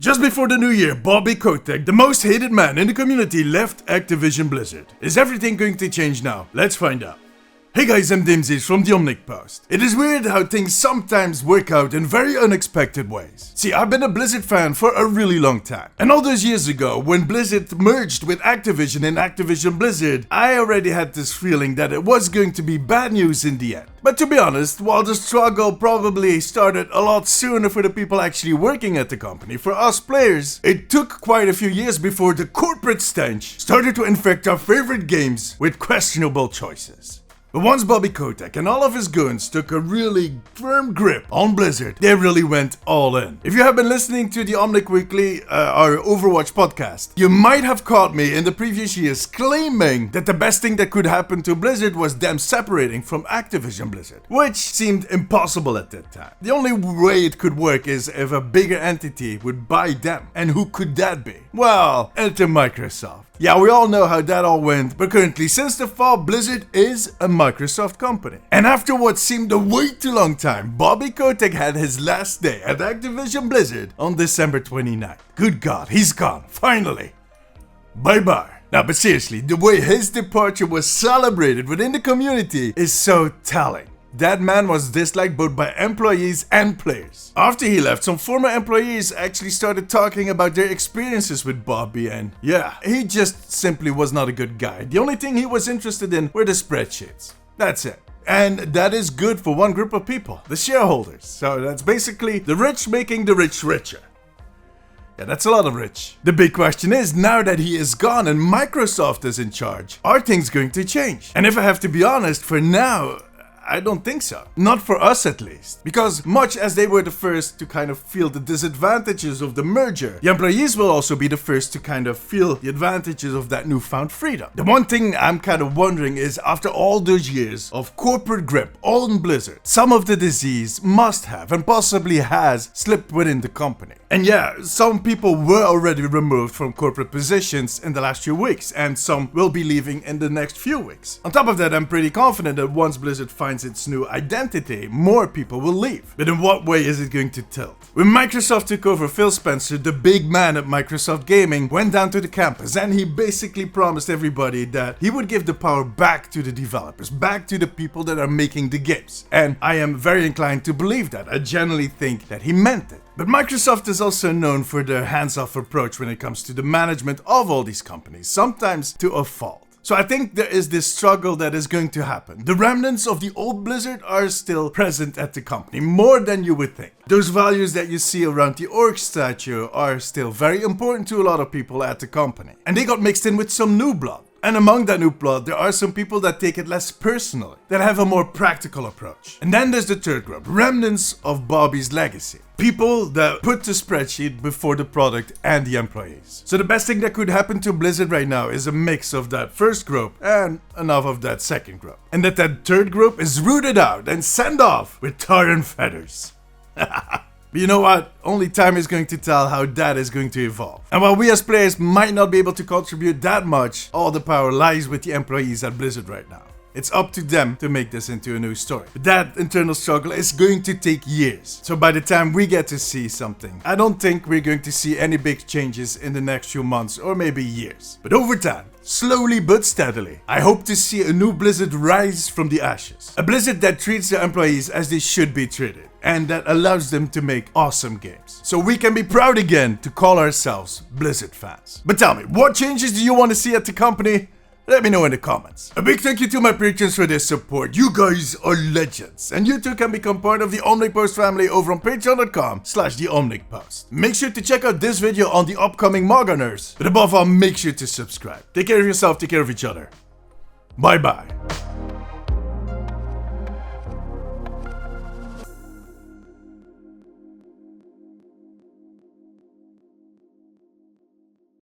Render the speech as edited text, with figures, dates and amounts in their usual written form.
Just before the new year, Bobby Kotick, the most hated man in the community, left Activision Blizzard. Is everything going to change now? Let's find out. Hey guys, I'm Dimsies from the Omnic Post. It is weird how things sometimes work out in very unexpected ways. See, I've been a Blizzard fan for a really long time. And all those years ago, when Blizzard merged with Activision in Activision Blizzard, I already had this feeling that it was going to be bad news in the end. But to be honest, while the struggle probably started a lot sooner for the people actually working at the company, for us players, it took quite a few years before the corporate stench started to infect our favorite games with questionable choices. But once Bobby Kotick and all of his goons took a really firm grip on Blizzard, they really went all in. If you have been listening to the Omnic Weekly, our Overwatch podcast, you might have caught me in the previous years claiming that the best thing that could happen to Blizzard was them separating from Activision Blizzard, which seemed impossible at that time. The only way it could work is if a bigger entity would buy them. And who could that be? Well, enter Microsoft. Yeah, we all know how that all went, but currently, since the fall, Blizzard is a Microsoft company. And after what seemed a way too long time, Bobby Kotick had his last day at Activision Blizzard on December 29th. Good God, he's gone, finally. Bye-bye. Now, but seriously, the way his departure was celebrated within the community is so telling. That man was disliked both by employees and players. After he left, some former employees actually started talking about their experiences with Bobby, and yeah, he just simply was not a good guy. The only thing he was interested in were the spreadsheets. That's it. And that is good for one group of people, the shareholders. So that's basically the rich making the rich richer. Yeah, that's a lot of rich. The big question is, now that he is gone and Microsoft is in charge, are things going to change? And if I have to be honest, for now, I don't think so. Not for us at least. Because much as they were the first to kind of feel the disadvantages of the merger, the employees will also be the first to kind of feel the advantages of that newfound freedom. The one thing I'm kind of wondering is, after all those years of corporate grip on Blizzard, some of the disease must have and possibly has slipped within the company. And yeah, some people were already removed from corporate positions in the last few weeks, and some will be leaving in the next few weeks. On top of that, I'm pretty confident that once Blizzard finds its new identity, more people will leave. But in what way is it going to tilt? When Microsoft took over, Phil Spencer, the big man at Microsoft Gaming, went down to the campus and he basically promised everybody that he would give the power back to the developers, back to the people that are making the games. And I am very inclined to believe that. I genuinely think that he meant it. But Microsoft is also known for their hands-off approach when it comes to the management of all these companies, sometimes to a fault. So I think there is this struggle that is going to happen. The remnants of the old Blizzard are still present at the company, more than you would think. Those values that you see around the orc statue are still very important to a lot of people at the company. And they got mixed in with some new blood. And among that new blood, there are some people that take it less personally, that have a more practical approach. And then there's the third group, remnants of Bobby's legacy. People that put the spreadsheet before the product and the employees. So the best thing that could happen to Blizzard right now is a mix of that first group and enough of that second group. And that third group is rooted out and sent off with tar and feathers. But you know what? Only time is going to tell how that is going to evolve. And while we as players might not be able to contribute that much, all the power lies with the employees at Blizzard right now. It's up to them to make this into a new story. But that internal struggle is going to take years. So by the time we get to see something, I don't think we're going to see any big changes in the next few months or maybe years. But over time, slowly but steadily, I hope to see a new Blizzard rise from the ashes. A Blizzard that treats their employees as they should be treated, and that allows them to make awesome games. So we can be proud again to call ourselves Blizzard fans. But tell me, what changes do you want to see at the company? Let me know in the comments. A big thank you to my patrons for their support. You guys are legends. And you too can become part of the Omnic Post family over on patreon.com/theomnicpost. Make sure to check out this video on the upcoming Morganers. But above all, make sure to subscribe. Take care of yourself, take care of each other. Bye bye.